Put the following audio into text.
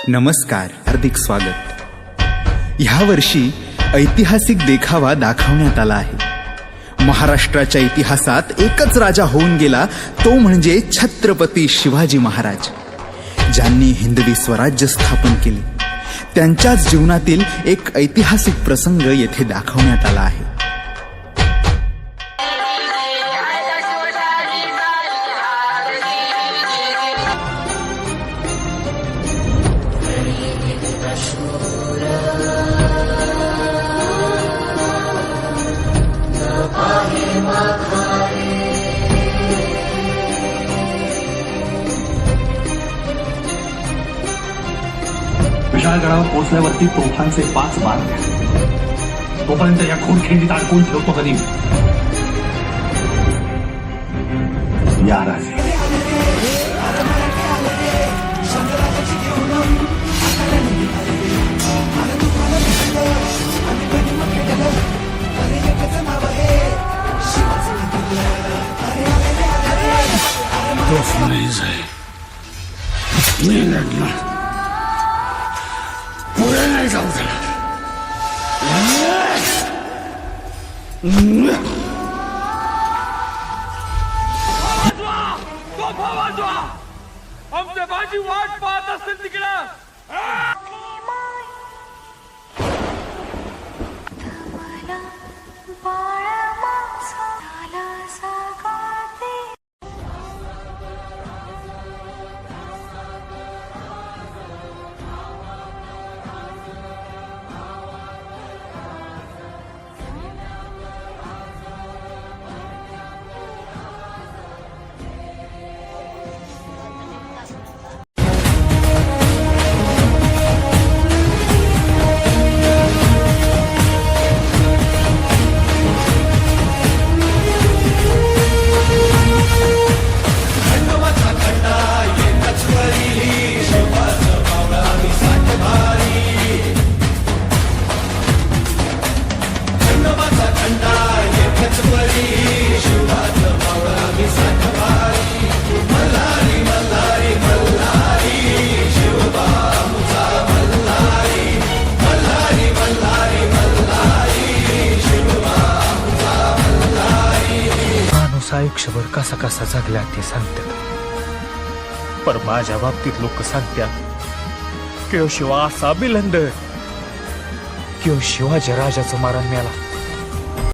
नमस्कार, हार्दिक स्वागत। ह्या वर्षी ऐतिहासिक देखावा दाखवण्यात आला आहे। महाराष्ट्राच्या इतिहासात एकच राजा होऊन गेला, तो म्हणजे छत्रपती शिवाजी महाराज, ज्यांनी हिंदवी स्वराज्य स्थापन केले। त्यांच्याच जीवनातील एक ऐतिहासिक प्रसंग येथे दाखवण्यात आला आहे। विशाळगडावर पोहोचल्यावरती तोफांचे 5 बार द्या। तोपर्यंत या खूनखिंडीत अडकून ठेवतो कधी या राजे। तोफ नाही जाईल, मी लढणार, पुढे नाही जाऊ देणार। आमच्या बाजी वाट पाहत असतील तिकडं। आयुष्यभर कसा कसा जगला ते सांगतात, पर माझ्या बाबतीत लोक सांगतात की शिवा असा बिलंद, की शिवाजी राजाचं मारण मिळाला